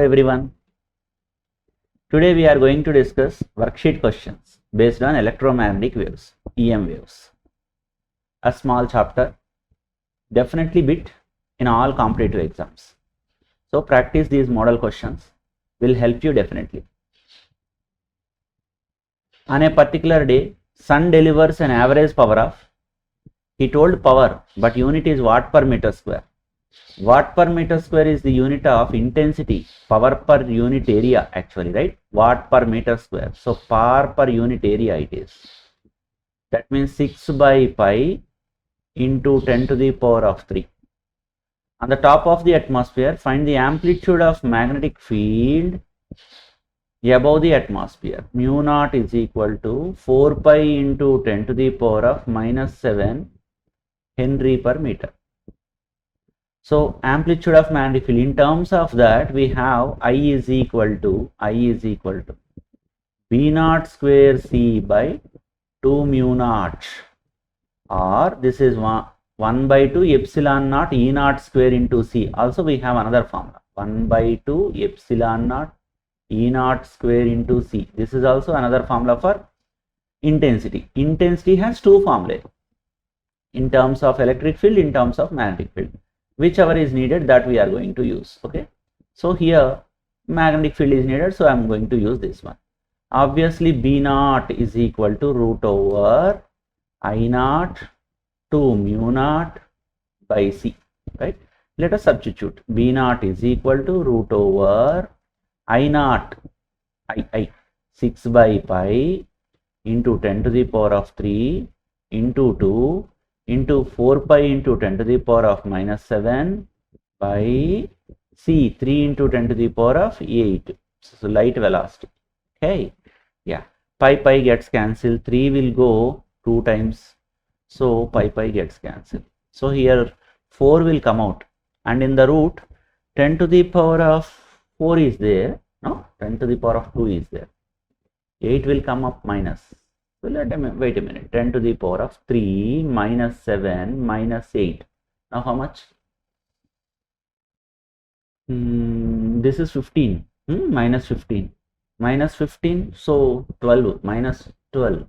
everyone. Today we are going to discuss worksheet questions based on electromagnetic waves, EM waves. A small chapter, definitely bit in all competitive exams. So practice these model questions will help you definitely. On a particular day, sun delivers an average power of, he told power, but unit is watt per meter square. Watt per meter square is the unit of intensity, power per unit area actually, right? Watt per meter square. So power per unit area it is. That means 6 by pi into 10 to the power of 3. On the top of the atmosphere, find the amplitude of magnetic field above the atmosphere. Mu naught is equal to 4 pi into 10 to the power of minus 7 Henry per meter. So amplitude of magnetic field, in terms of that we have I is equal to B naught square C by 2 mu naught, or this is 1 by 2 epsilon naught E naught square into C. Also we have another formula, 1 by 2 epsilon naught E naught square into C. This is also another formula for intensity. Intensity has two formulae in terms of electric field, in terms of magnetic field. Whichever is needed, that we are going to use. Okay, so here magnetic field is needed, so I am going to use this one. Obviously B naught is equal to root over I naught to mu naught by C, right? Let us substitute. B naught is equal to root over I naught, I 6 by pi into 10 to the power of 3 into 2 into 4 pi into 10 to the power of minus 7 by C, 3 into 10 to the power of 8. So light velocity. Okay, yeah, pi gets cancelled, 3 will go 2 times, so pi gets cancelled. So here 4 will come out, and in the root 10 to the power of 4 is there, no, 10 to the power of 2 is there, 8 will come up minus. So wait a minute, 10 to the power of 3 minus 7 minus 8. Now how much? This is 15, minus 15. Minus 15, so 12, minus 12.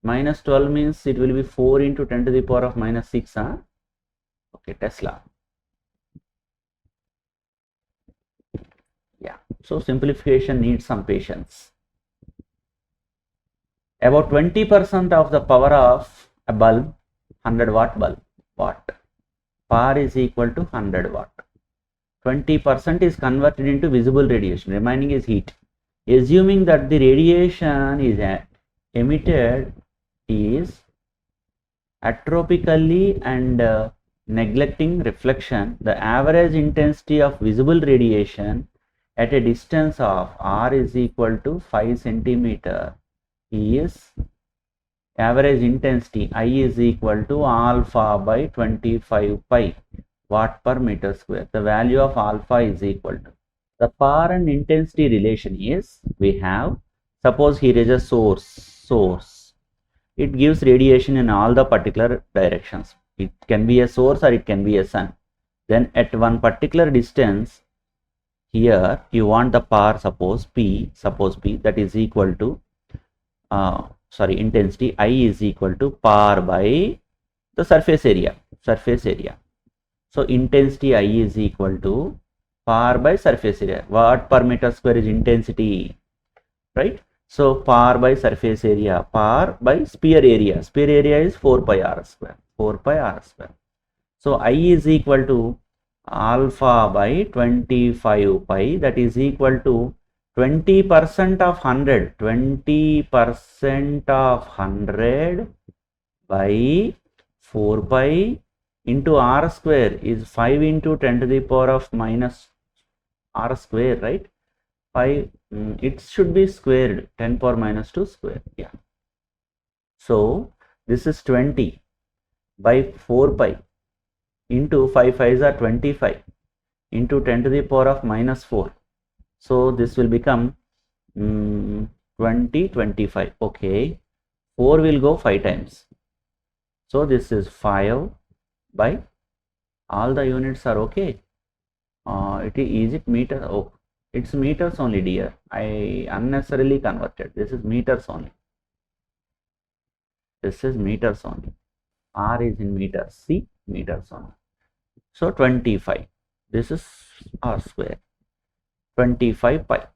Minus 12 means it will be 4 into 10 to the power of minus 6. Huh? Okay, Tesla. Yeah, so simplification needs some patience. About 20% of the power of a bulb, 100 watt bulb, power is equal to 100 watt. 20% is converted into visible radiation, remaining is heat. Assuming that the radiation is emitted is atropically and neglecting reflection, the average intensity of visible radiation at a distance of r is equal to 5 centimeter is average intensity I is equal to alpha by 25 pi watt per meter square. The value of alpha is equal to, the power and intensity relation is, we have, suppose here is a source, it gives radiation in all the particular directions. It can be a source or it can be a sun. Then at one particular distance, here you want the power, suppose P, that is equal to intensity I is equal to power by the surface area. So intensity I is equal to power by surface area. Watt per meter square is intensity, right? So power by surface area, power by sphere area. Sphere area is 4 pi r square. So I is equal to alpha by 25 pi, that is equal to 20% of 100, 20% of 100 by 4 pi into r square is 5 into 10 to the power of minus r square, right? 5, it should be squared, 10 power minus 2 square, yeah. So this is 20 by 4 pi into 5 5s are 25 into 10 to the power of minus 4. So this will become 25. Okay, 4 will go 5 times. So this is 5 by, all the units are okay. Is it meter? Oh, It's meters only, dear. I unnecessarily converted. This is meters only. This is meters only. R is in meters. C meters only. So 25. This is R square. 25 pi.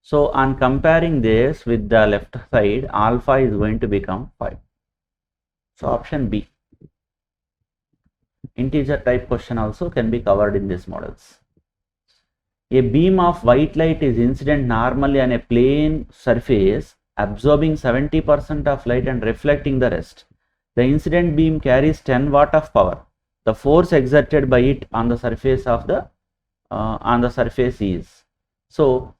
So on comparing this with the left side, alpha is going to become 5. So option B. Integer type question also can be covered in these models. A beam of white light is incident normally on a plane surface, absorbing 70% of light and reflecting the rest. The incident beam carries 10 watt of power. The force exerted by it on the surface of the is. So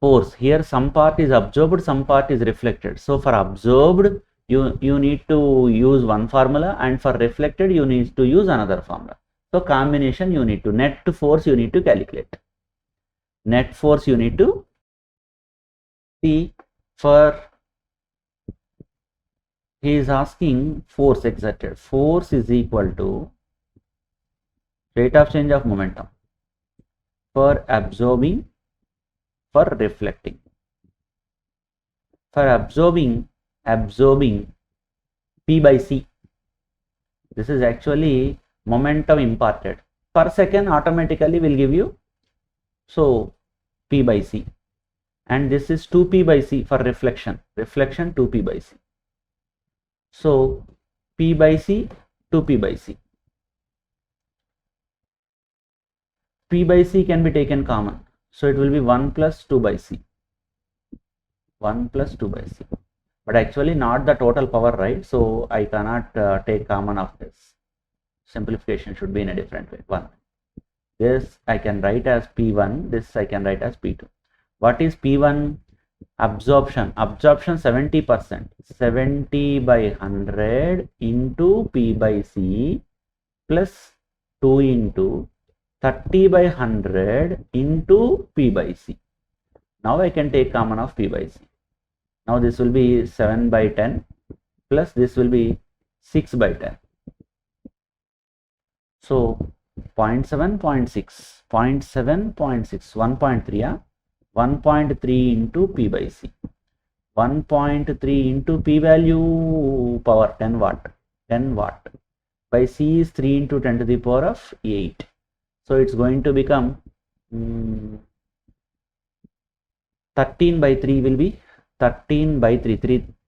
force here, some part is absorbed, some part is reflected. So for absorbed, you need to use one formula, and for reflected you need to use another formula. So combination you need to, net force you need to calculate. Net force you need to see. For he is asking force exerted. Force is equal to rate of change of momentum for absorbing, for reflecting. For absorbing P by C. This is actually momentum imparted. Per second automatically will give you, so P by C. And this is 2P by C for reflection. Reflection 2P by C. So P by C, 2P by C. P by C can be taken common. So it will be 1 plus 2 by C. 1 plus 2 by C. But actually not the total power, right? So I cannot take common of this. Simplification should be in a different way. 1. This I can write as P1. This I can write as P2. What is P1? Absorption. Absorption 70%. 70 by 100 into P by C plus 2 into 30 by 100 into P by C. Now I can take common of P by C. Now this will be 7 by 10 plus this will be 6 by 10. So 0.7, 0.6, 0.7, 0.6, 1.3, 1.3 into P by C. 1.3 into P value power 10 watt. 10 watt. By C is 3 into 10 to the power of 8. So it's going to become 13 by 3 will be 13 by 3.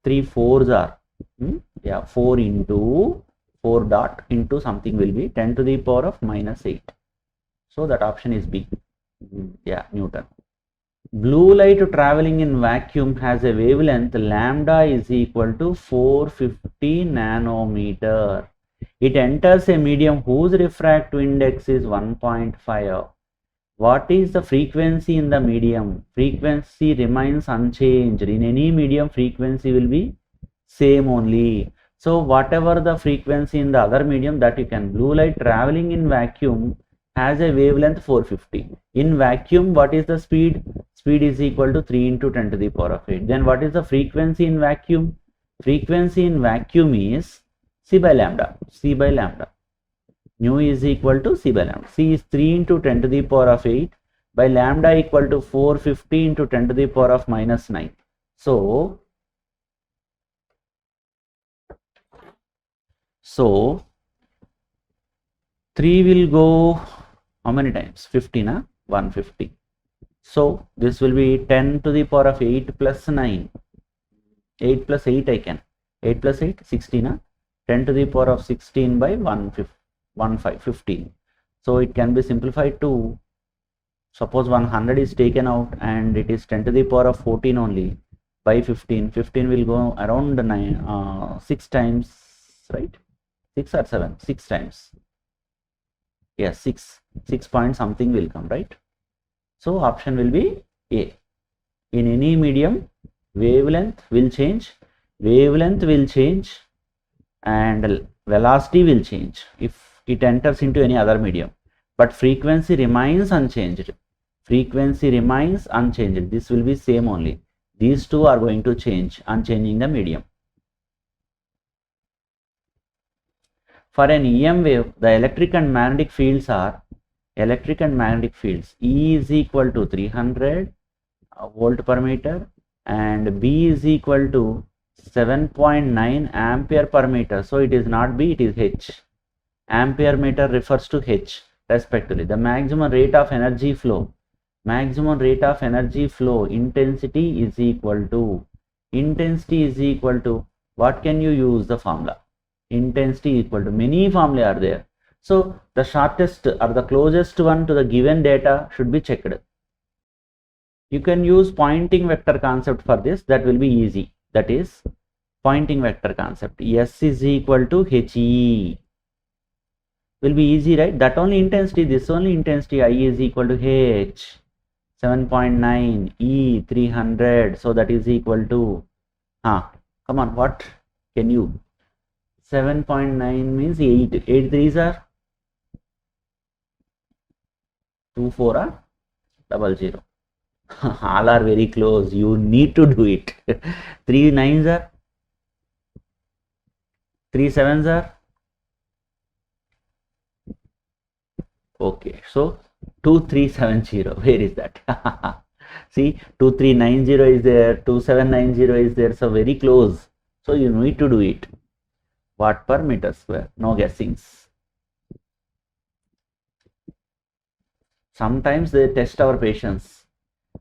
3 4s are 4 into 4 dot into something will be 10 to the power of minus 8. So that option is B. Newton. Blue light traveling in vacuum has a wavelength lambda is equal to 450 nanometer. It enters a medium whose refractive index is 1.5. What is the frequency in the medium? Frequency remains unchanged. In any medium, frequency will be same only. So whatever the frequency in the other medium, that you can. Blue light traveling in vacuum has a wavelength 450. In vacuum, what is the speed? Speed is equal to 3 into 10 to the power of 8. Then what is the frequency in vacuum? Frequency in vacuum is C by lambda. C by lambda. Nu is equal to C by lambda. C is 3 into 10 to the power of 8 by lambda equal to 450 into 10 to the power of minus 9. So 3 will go how many times? 50, 150. So this will be 10 to the power of 8 plus 9. 8 plus 8 I can. 8 plus 8, 16. 10 to the power of 16 by 15. So it can be simplified to, suppose 100 is taken out and it is 10 to the power of 14 only by 15. 15 will go around 6 times, right? 6 or 7? 6 times. Yes, 6 point something will come, right? So option will be A. In any medium, wavelength will change, and velocity will change if it enters into any other medium, but frequency remains unchanged. This will be same only. These two are going to change on changing the medium. For an EM wave, the electric and magnetic fields are electric and magnetic fields. E is equal to 300 volt per meter and B is equal to 7.9 ampere per meter. So it is not B, it is H. Ampere meter refers to H respectively. The maximum rate of energy flow, intensity is equal to, what can you use the formula? Intensity equal to, many formulae are there. So the shortest or the closest one to the given data should be checked. You can use pointing vector concept for this, that will be easy. That is pointing vector concept. S is equal to HE. Will be easy, right? That only intensity, this only intensity. I is equal to H. 7.9, E 300. So that is equal to, come on, what can you? 7.9 means 8. 8 threes are 2 4 are 00. All are very close. You need to do it. 3 9s are 3 7s are. Okay, so 2370. Where is that? See, 2390 is there, 2790 is there. So very close. So you need to do it. Watt per meter square. No guessings. Sometimes they test our patience.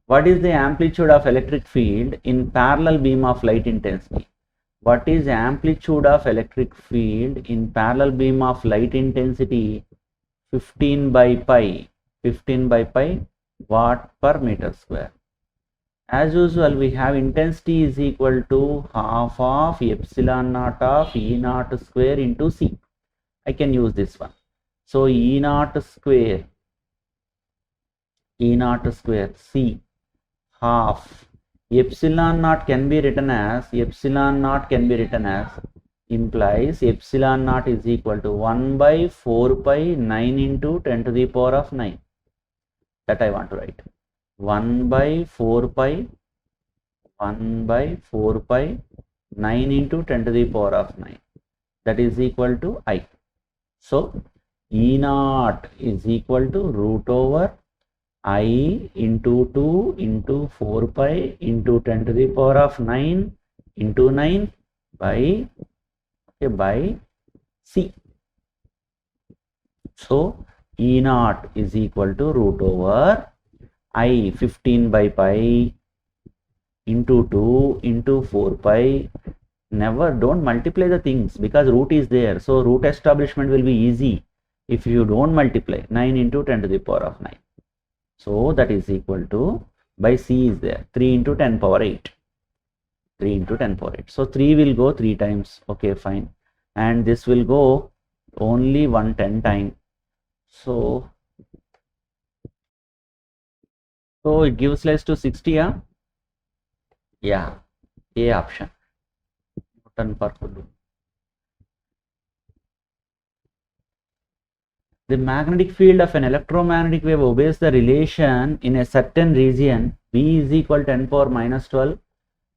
What is the amplitude of electric field in parallel beam of light intensity? What is the amplitude of electric field in parallel beam of light intensity? 15 by pi watt per meter square. As usual, we have intensity is equal to half of epsilon naught of E naught square into C. I can use this one. So E naught square C half epsilon naught can be written as implies epsilon naught is equal to 1 by 4 pi 9 into 10 to the power of 9. That I want to write. 1 by 4 pi 9 into 10 to the power of 9. That is equal to I. So E naught is equal to root over I into 2 into 4 pi into 10 to the power of 9 into 9 by C. So E naught is equal to root over I 15 by pi into 2 into 4 pi. Never, don't multiply the things because root is there. So root establishment will be easy if you don't multiply. 9 into 10 to the power of 9. So that is equal to, by C is there, 3 into 10 power 8. 3 into 10 power 8. So 3 will go 3 times. Okay, fine. And this will go only 110 times. So it gives rise to 60, yeah, A option. Newton per coulomb. The magnetic field of an electromagnetic wave obeys the relation in a certain region V is equal to 10 power minus 12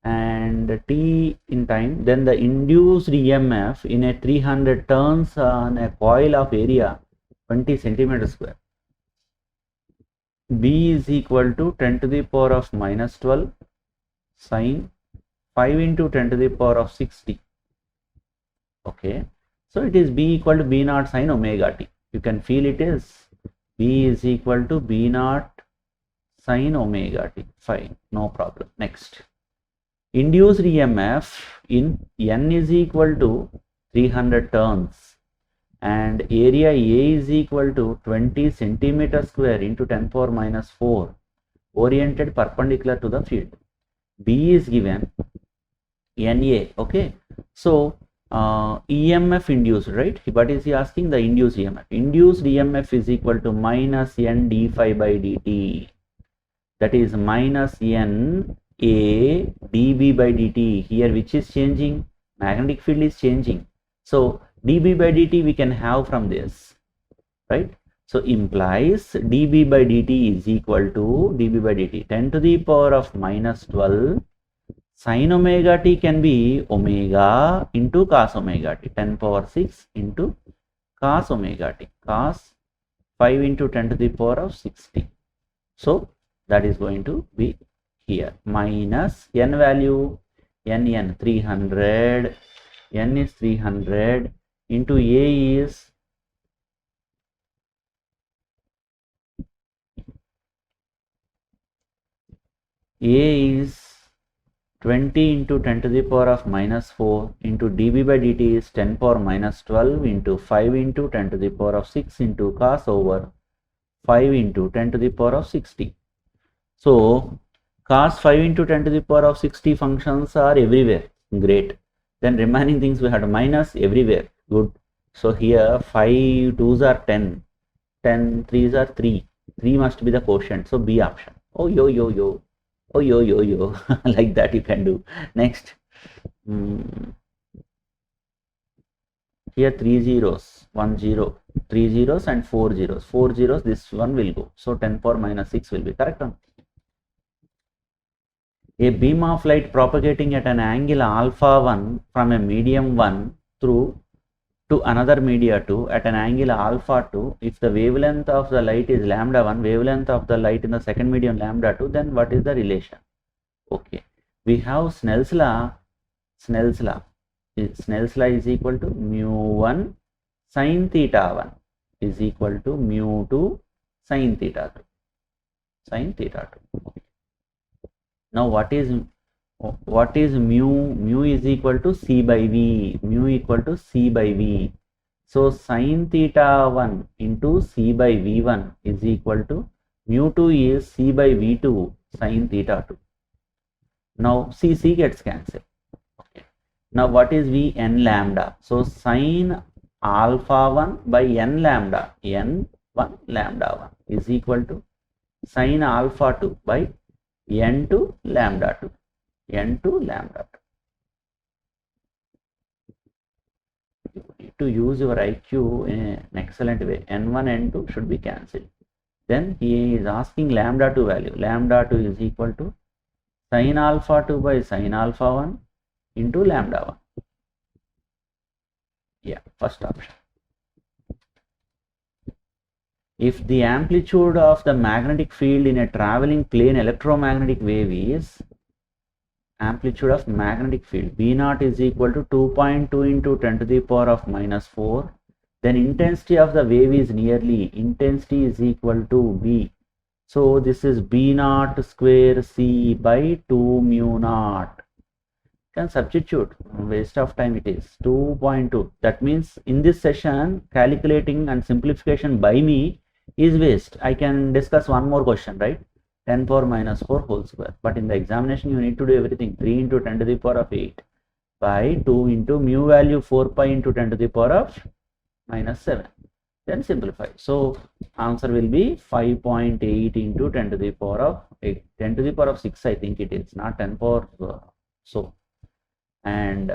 and t in time. Then the induced EMF in a 300 turns on a coil of area 20 centimeter square. B is equal to 10 to the power of minus 12 sine 5 into 10 to the power of 60. Okay, so it is B equal to B naught sine omega t. You can feel it is B is equal to B naught sine omega t. Fine, no problem. Next, induced EMF in N is equal to 300 turns and area A is equal to 20 centimeter square into 10 power minus 4 oriented perpendicular to the field. B is given NA. Okay, so EMF induced, right? What is he asking? The induced EMF. Induced EMF is equal to minus N d phi by dt. That is minus N A dB by dt. Here which is changing? Magnetic field is changing. So dB by dt we can have from this, right? So implies dB by dt is equal to dB by dt 10 to the power of minus 12 sin omega t can be omega into cos omega t, 10 power 6 into cos omega t, cos 5 into 10 to the power of 60. So that is going to be here, minus n value, n 300, n is 300 into A is 20 into 10 to the power of minus 4 into dB by dt is 10 power minus 12 into 5 into 10 to the power of 6 into cos over 5 into 10 to the power of 60. So cos 5 into 10 to the power of 60 functions are everywhere. Great. Then remaining things we have to minus everywhere. Good. So here 5 2s are 10, 10 3s are 3. 3 must be the quotient. So B option. Oh yo yo yo. Oh yo yo yo. Like that you can do. Next. Here 3 zeros, 1 0, 3 zeros and 4 zeros. 4 zeros, this one will go. So 10 power minus 6 will be correct one. A beam of light propagating at an angle alpha 1 from a medium 1 through to another media 2 at an angle alpha 2. If the wavelength of the light is lambda 1, wavelength of the light in the second medium lambda 2, then what is the relation? Okay, we have Snell's law. Snell's law is equal to mu1 sin theta 1 is equal to mu2 sin theta 2. Sin theta 2. Okay. Now what is mu? Mu is equal to C by V. Mu equal to C by V. So sin theta 1 into C by V1 is equal to mu2 is C by V2 sin theta 2. Now C gets cancelled. Okay. Now what is V? N lambda. So sin alpha 1 by n lambda, n1 lambda 1 is equal to sin alpha 2 by n2 lambda 2. N2 lambda 2. You need to use your IQ in an excellent way. N1, N2 should be cancelled. Then he is asking lambda 2 value. Lambda 2 is equal to sin alpha 2 by sin alpha 1 into lambda 1. Yeah, first option. If the amplitude of the magnetic field in a traveling plane electromagnetic wave is amplitude of magnetic field V0 is equal to 2.2 into 10 to the power of minus 4, then intensity of the wave is nearly, intensity is equal to B. So this is B0 square C by 2 mu naught. Can substitute, waste of time it is 2.2. That means in this session calculating and simplification by me is waste. I can discuss one more question, right? 10 power minus 4 whole square. But in the examination you need to do everything. 3 into 10 to the power of 8 by 2 into mu value 4 pi into 10 to the power of minus 7. Then simplify. So answer will be 5.8 into 10 to the power of 8. 10 to the power of 6 I think it is, not 10 power so. And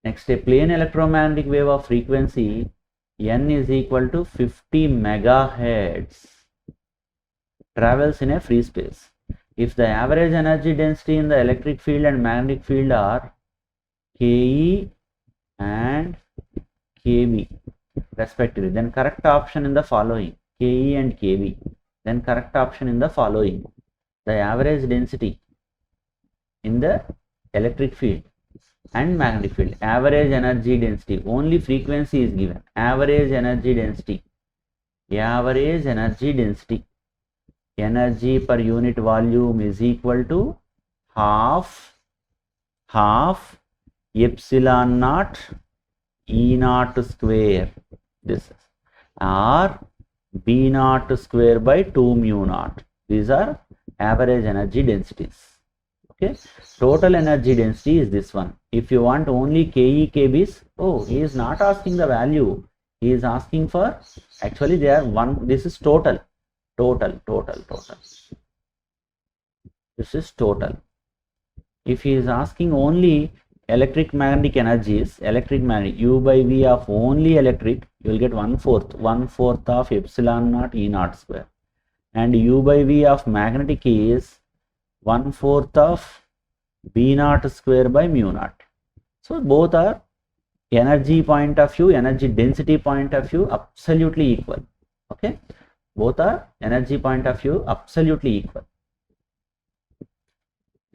next, a plane electromagnetic wave of frequency n is equal to 50 megahertz travels in a free space. If the average energy density in the electric field and magnetic field are Ke and Kb respectively, then correct option in the following, Ke and Kb, then correct option in the following: the average density in the electric field and magnetic field, average energy density, only frequency is given, average energy density, energy per unit volume is equal to half epsilon naught E naught square, this is, or B naught square by 2 mu naught. These are average energy densities. Okay, total energy density is this one. If you want only Ke, Kb's, oh, he is not asking the value. He is asking for, actually they are one, this is total. This is total. If he is asking only electric magnetic energies, electric magnetic, U by V of only electric, you will get 1/4 of epsilon naught E naught square. And U by V of magnetic is 1/4 of B naught square by mu naught. So both are energy point of view, energy density point of view, absolutely equal. Okay, both are energy point of view absolutely equal.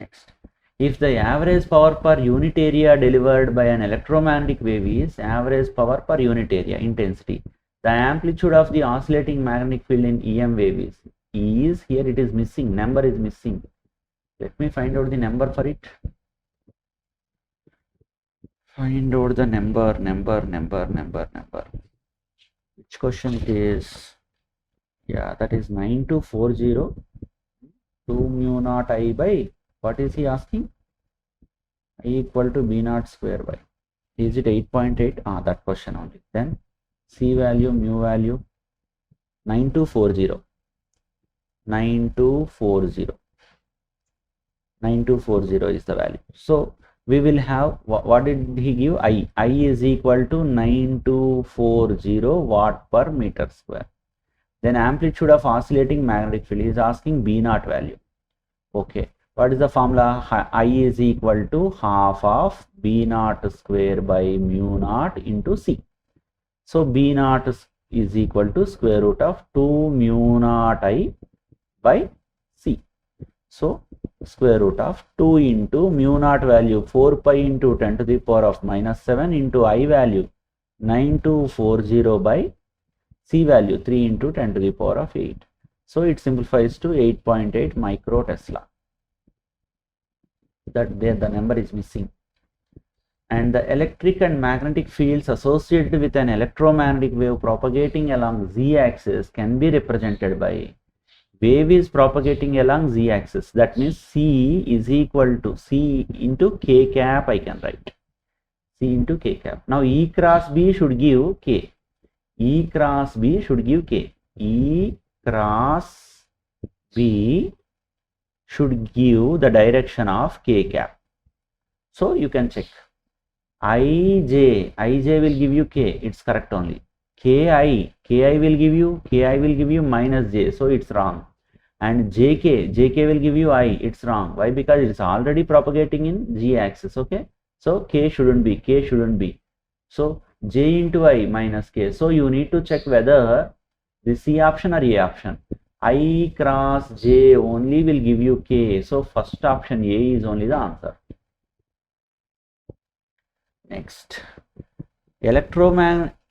Next, if the average power per unit area delivered by an electromagnetic wave is average power per unit area intensity, the amplitude of the oscillating magnetic field in EM wave is here it is missing, number is missing. Let me find out the number for it. Find out the number. Which question it is? Yeah, that is 9240 2 mu naught I by, what is he asking? I equal to B naught square by. Is it 8.8? Ah, that question only. Then C value, mu value 9240. 9240 is the value. So we will have, what did he give? I is equal to 9240 watt per meter square. Then amplitude of oscillating magnetic field is asking B naught value. Okay, what is the formula? I is equal to half of B naught square by mu naught into C. So B naught is equal to square root of 2 mu naught I by C. So square root of 2 into mu naught value 4 pi into 10 to the power of minus 7 into I value 9240 by C value 3 into 10 to the power of 8. So it simplifies to 8.8 micro Tesla. That there the number is missing. And the electric and magnetic fields associated with an electromagnetic wave propagating along z-axis can be represented by, wave is propagating along z-axis, that means C is equal to C into K cap, I can write C into K cap. Now E cross B should give K. E cross B should give K. E cross B should give the direction of K cap. So you can check. Ij will give you K, it's correct only. Ki will give you minus J, so it's wrong. And Jk will give you I, it's wrong. Why? Because it's already propagating in G axis, okay? So K shouldn't be. So J into I minus K. So you need to check whether the C option or A option. I cross J only will give you K. So first option A is only the answer. Next,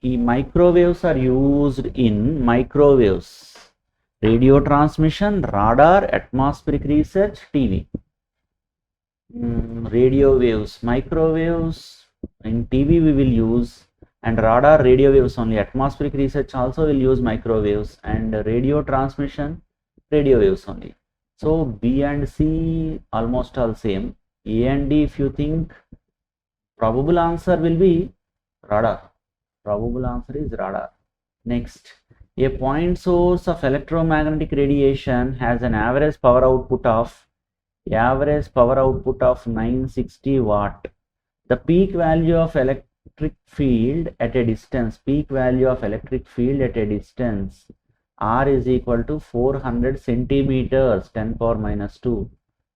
microwaves are used in microwaves, radio transmission, radar, atmospheric research, TV. Radio waves, microwaves, in TV we will use, and radar, radio waves only. Atmospheric research also will use microwaves, and radio transmission, radio waves only. So B and C almost all same. A and D, if you think, probable answer will be radar. Probable answer is radar. Next, a point source of electromagnetic radiation has an average power output of 960 watt. The peak value of electric field at a distance, R is equal to 400 centimeters, 10 power minus 2.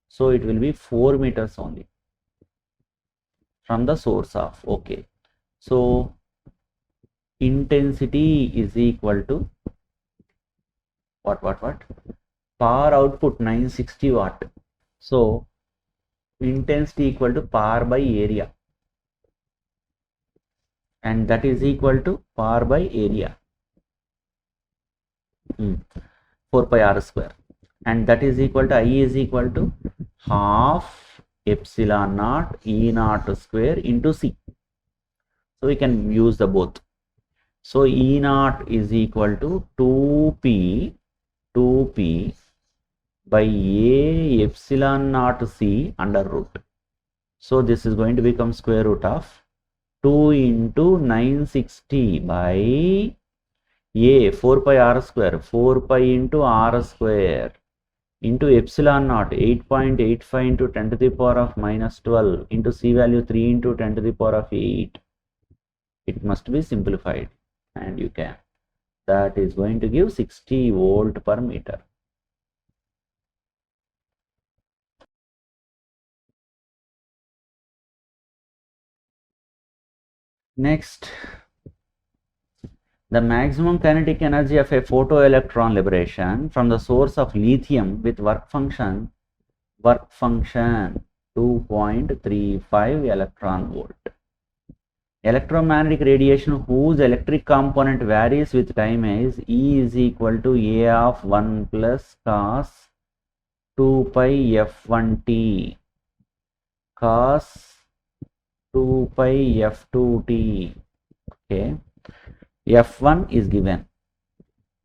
So it will be 4 meters only from the source of. Okay, so intensity is equal to what? Power output 960 watt. So intensity equal to power by area, and that is equal to power by area, 4 pi r square, and that is equal to I is equal to half epsilon naught E naught square into C. So we can use the both. So E naught is equal to 2p by A epsilon naught C under root. So this is going to become square root of 2 into 960 by A 4 pi r square, 4 pi into r square into epsilon naught 8.85 into 10 to the power of minus 12 into C value 3 into 10 to the power of 8. It must be simplified, and you can. That is going to give 60 volt per meter. Next, the maximum kinetic energy of a photoelectron liberation from the source of lithium with work function 2.35 electron volt. Electromagnetic radiation whose electric component varies with time is E is equal to A of 1 plus cos 2 pi f1t cos 2 pi f2t. Okay, f1 is given.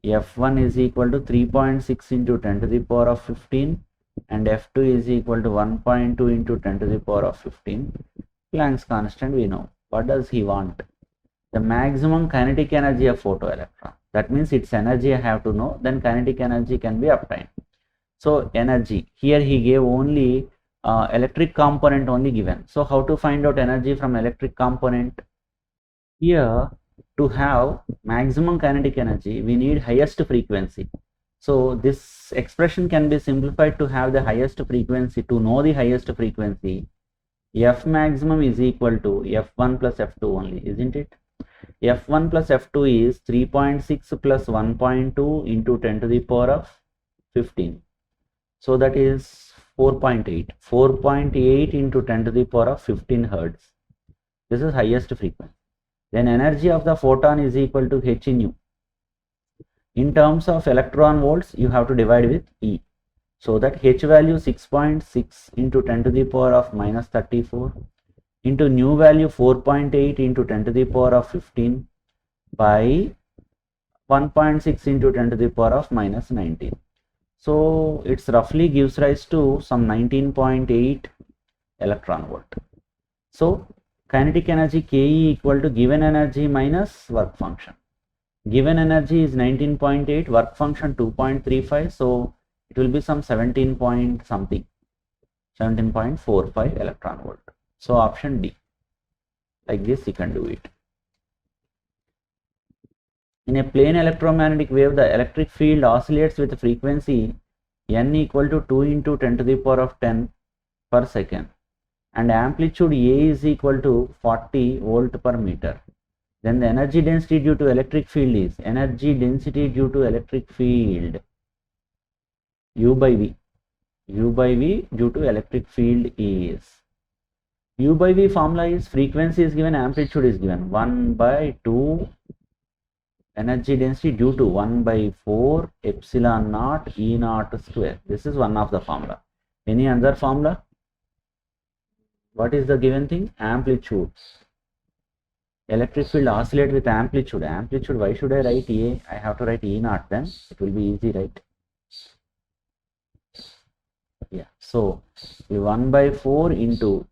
f1 is equal to 3.6 into 10 to the power of 15 and f2 is equal to 1.2 into 10 to the power of 15. Planck's constant we know. What does he want? The maximum kinetic energy of photoelectron. That means its energy I have to know, then kinetic energy can be obtained. So energy, here he gave only electric component only given. So how to find out energy from electric component? Here, to have maximum kinetic energy, we need highest frequency. So this expression can be simplified to have the highest frequency. To know the highest frequency, F maximum is equal to F1 plus F2 only, isn't it? F1 plus F2 is 3.6 plus 1.2 into 10 to the power of 15. So that is 4.8. 4.8 into 10 to the power of 15 hertz. This is highest frequency. Then energy of the photon is equal to h in u. In terms of electron volts, you have to divide with E. So that h value 6.6 into 10 to the power of minus 34 into nu value 4.8 into 10 to the power of 15 by 1.6 into 10 to the power of minus 19. So it's roughly gives rise to some 19.8 electron volt. So kinetic energy Ke equal to given energy minus work function. Given energy is 19.8, work function 2.35, so it will be some 17 point something, 17.45 electron volt. So option D. Like this you can do it. In a plane electromagnetic wave, the electric field oscillates with frequency n equal to 2 into 10 to the power of 10 per second and amplitude A is equal to 40 volt per meter. Then the energy density due to electric field is energy density due to electric field U by V. U by V due to electric field is U by V formula is frequency is given, amplitude is given 1 by 2 energy density due to 1 by 4 epsilon naught E naught square. This is one of the formula. Any other formula? What is the given thing? Amplitude. Electric field oscillate with amplitude. Amplitude, why should I write A? I have to write E naught, then it will be easy, right? Yeah. So 1 by 4 into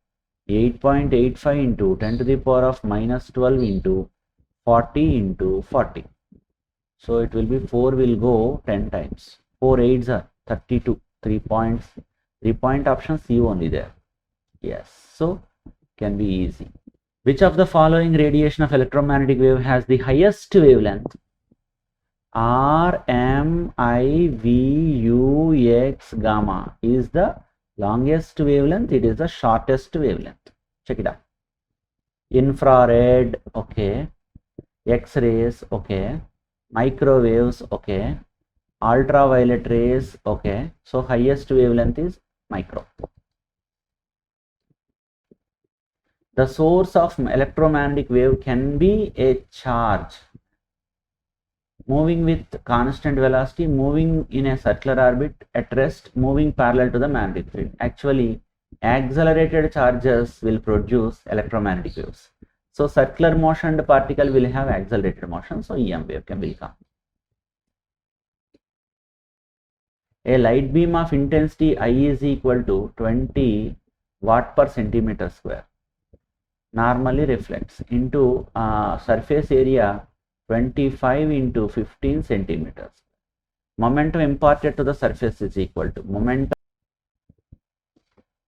8.85 into 10 to the power of minus 12 into 40 into 40. So it will be 4 will go 10 times. 4 8s are 32. 3 points. 3 point option C only there. Yes. So can be easy. Which of the following radiation of electromagnetic wave has the highest wavelength? R, M, I, V, U, X, gamma is the longest wavelength. It is the shortest wavelength. Check it out. Infrared, okay. X-rays, okay. Microwaves, okay. Ultraviolet rays, okay. So highest wavelength is micro. The source of electromagnetic wave can be a charge moving with constant velocity, moving in a circular orbit, at rest, moving parallel to the magnetic field. Actually, accelerated charges will produce electromagnetic waves. So circular motioned particle will have accelerated motion, so EM wave can become. A light beam of intensity I is equal to 20 watt per centimeter square normally reflects into surface area 25 into 15 centimeters. Momentum imparted to the surface is equal to momentum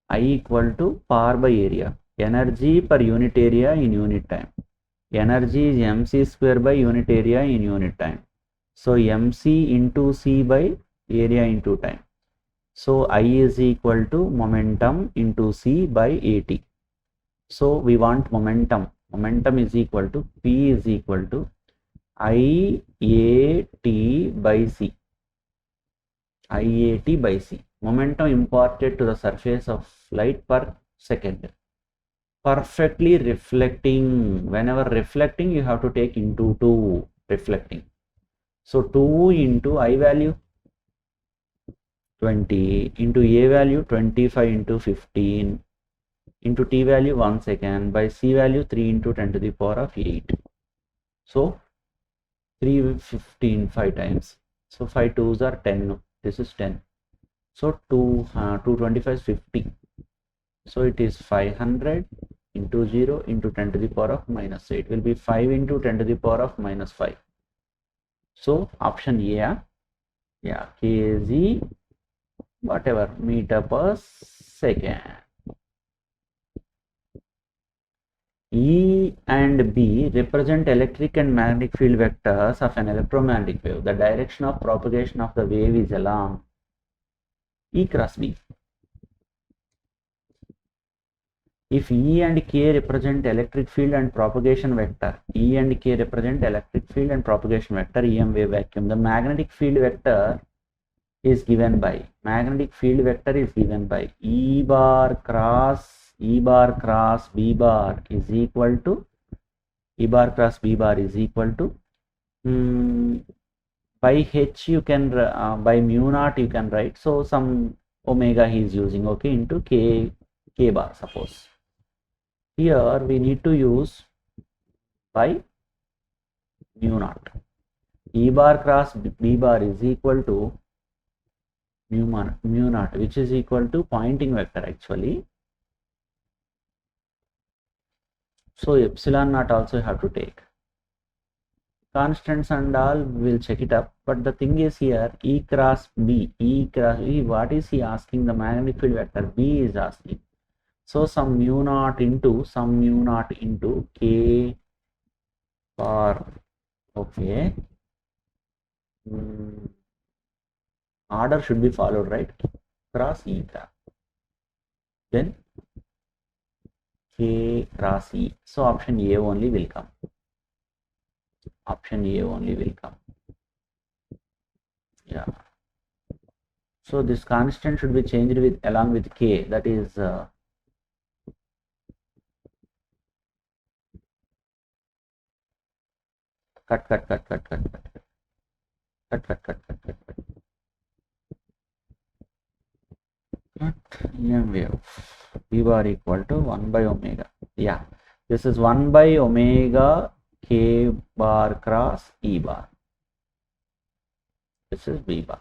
I equal to power by area. Energy per unit area in unit time. Energy is mc square by unit area in unit time. So mc into c by area into time. So I is equal to momentum into c by at. So we want momentum. momentum is equal to P is equal to IAT by C. IAT by C. Momentum imparted to the surface of light per second. Perfectly reflecting. Whenever reflecting, you have to take into 2 reflecting. So 2 into I value 20 into A value 25 into 15 into T value 1 second by C value 3 into 10 to the power of 8. So 3 15 5 times. So 5 2s are 10. This is 10. So 225 is 50. So it is 500 into 0 into 10 to the power of minus 8. It will be 5 into 10 to the power of minus 5. So option A, yeah, kg whatever meter per second. E and B represent electric and magnetic field vectors of an electromagnetic wave. The direction of propagation of the wave is along E cross B. If E and K represent electric field and propagation vector, E and K represent electric field and propagation vector, EM wave vacuum. The magnetic field vector is given by E bar cross B bar is equal to by H you can by mu naught you can write, so some omega he is using, okay, into K bar. Suppose here we need to use by mu naught. E bar cross B bar is equal to mu naught, which is equal to pointing vector actually. So epsilon naught also have to take. Constants and all, we'll check it up. But the thing is here, E cross B, what is he asking? The magnetic field vector B is asking. So some mu naught into K bar, okay. Order should be followed, right? Cross eta. Then K cross E. So option A only will come. Yeah. So this constant should be changed with along with K. That is cut. EM wave B bar equal to 1 by omega. Yeah, this is 1 by omega K bar cross E bar. This is B bar.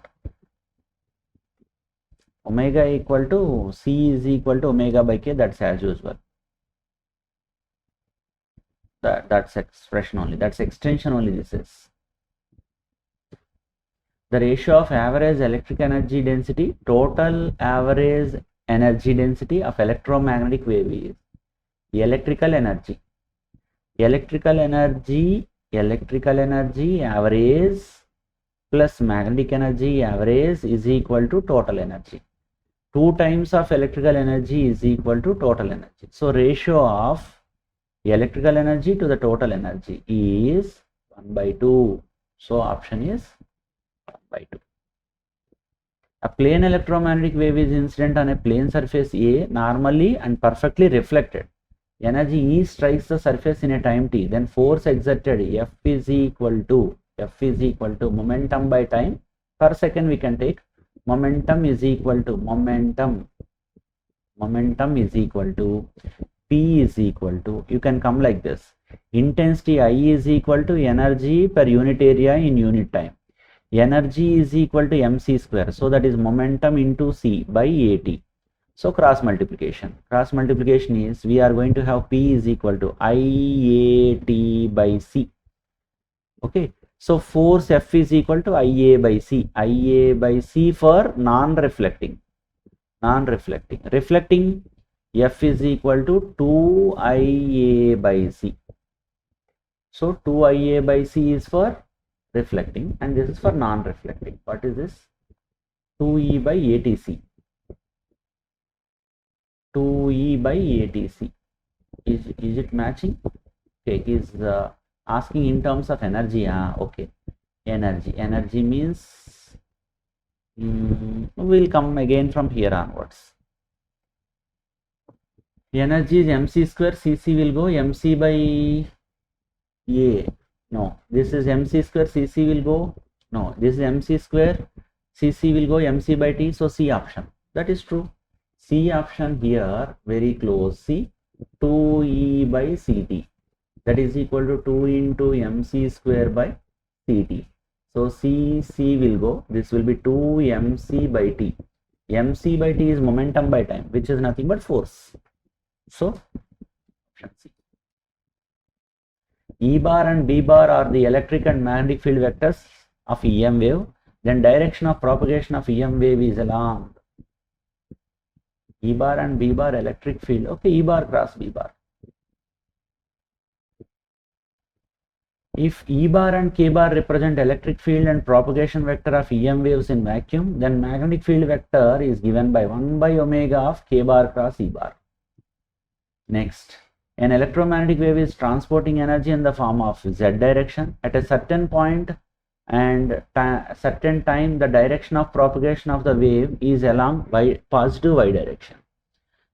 Omega equal to C is equal to omega by K. That's as usual. That's expression only. That's extension only. This is the ratio of average electric energy density, total average energy density of electromagnetic wave is electrical energy average plus magnetic energy average is equal to total energy. 2 times of electrical energy is equal to total energy. So ratio of electrical energy to the total energy is 1 by 2. So option is 1 by 2. A plane electromagnetic wave is incident on a plane surface A normally and perfectly reflected. Energy E strikes the surface in a time t. Then force exerted F is equal to momentum by time per second. We can take momentum is equal to P is equal to, you can come like this, intensity I is equal to energy per unit area in unit time. Energy is equal to mc square, so that is momentum into C by AT. So cross multiplication is, we are going to have P is equal to IAT by C. Okay, so force F is equal to IA by C for non-reflecting. Reflecting F is equal to 2IA by C. So 2IA by C is for reflecting and this is for non-reflecting. What is this? 2E by ATC. 2E by ATC. Is it matching? Okay, he's asking in terms of energy. Okay, energy means we'll come again from here onwards. Energy is mc square, cc will go mc by a. No, this is mc square, cc will go. No, this is mc square, cc will go mc by t. So C option. That is true. C option here, very close. See, 2e by ct. That is equal to 2 into mc square by ct. So C will go. This will be 2 mc by t. Mc by t is momentum by time, which is nothing but force. So option C. E bar and B bar are the electric and magnetic field vectors of EM wave. Then direction of propagation of EM wave is along E bar and B bar electric field. Okay, E bar cross B bar. If E bar and K bar represent electric field and propagation vector of EM waves in vacuum, then magnetic field vector is given by 1 by omega of K bar cross E bar. Next, an electromagnetic wave is transporting energy in the form of Z direction. At a certain point and certain time, the direction of propagation of the wave is along positive Y direction.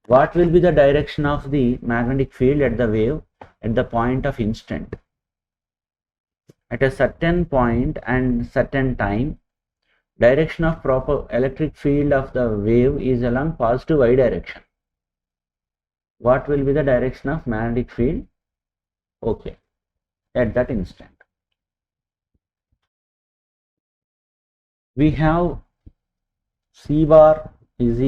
What will be the direction of the magnetic field at the wave at the point of instant? At a certain point and certain time, direction of electric field of the wave is along positive Y direction. What will be the direction of magnetic field? Okay, at that instant. We have C bar is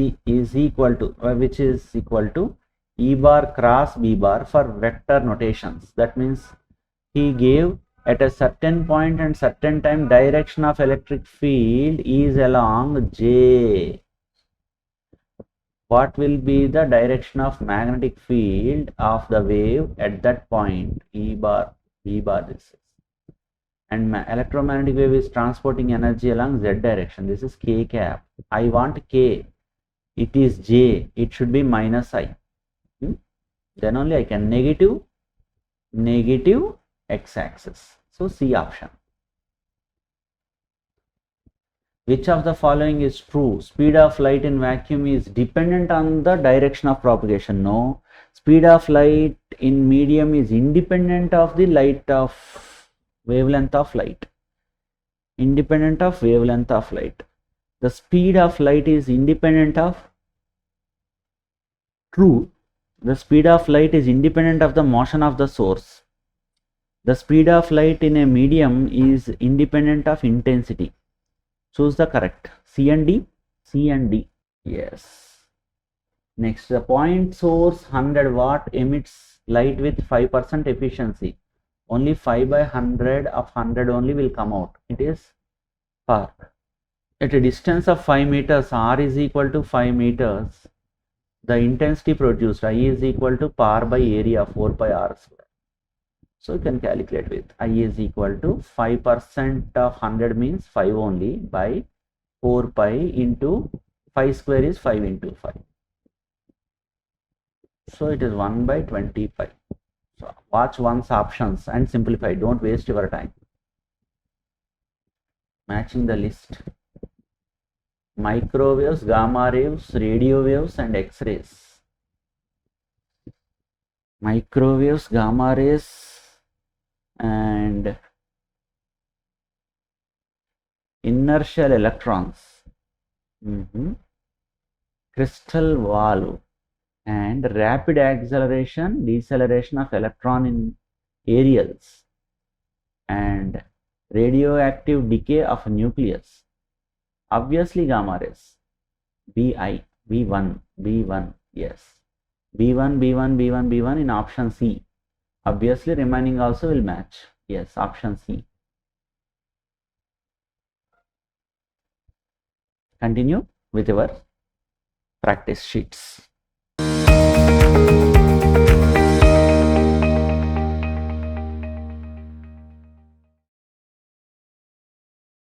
equal to, which is equal to E bar cross B bar for vector notations. That means he gave at a certain point and certain time direction of electric field is along J. What will be the direction of magnetic field of the wave at that point? E bar, B bar, this is. And electromagnetic wave is transporting energy along Z direction. This is K cap. I want K. It is J. It should be minus I. Then only I can negative x-axis. So C option. Which of the following is true? Speed of light in vacuum is dependent on the direction of propagation. No. Speed of light in medium is independent of the wavelength of light. Independent of wavelength of light. The speed of light is independent of true. The speed of light is independent of the motion of the source. The speed of light in a medium is independent of intensity. Choose the correct. C and D. C and D. Yes. Next, the point source 100 watt emits light with 5% efficiency. Only 5 by 100 of 100 only will come out. It is far. At a distance of 5 meters, R is equal to 5 meters. The intensity produced, I is equal to par by area 4 pi R square. So you can calculate with I is equal to 5% of 100 means 5 only by 4 pi into 5 square is 5 into 5. So it is 1 by 20 pi. So watch one's options and simplify. Don't waste your time. Matching the list. Microwaves, gamma rays, radio waves and X-rays. Microwaves, gamma rays and inertial electrons, crystal valve and rapid acceleration, deceleration of electron in aerials and radioactive decay of nucleus. Obviously gamma rays. BI, B1, yes. B1 in option C. Obviously remaining also will match. Yes, option C. Continue with your practice sheets.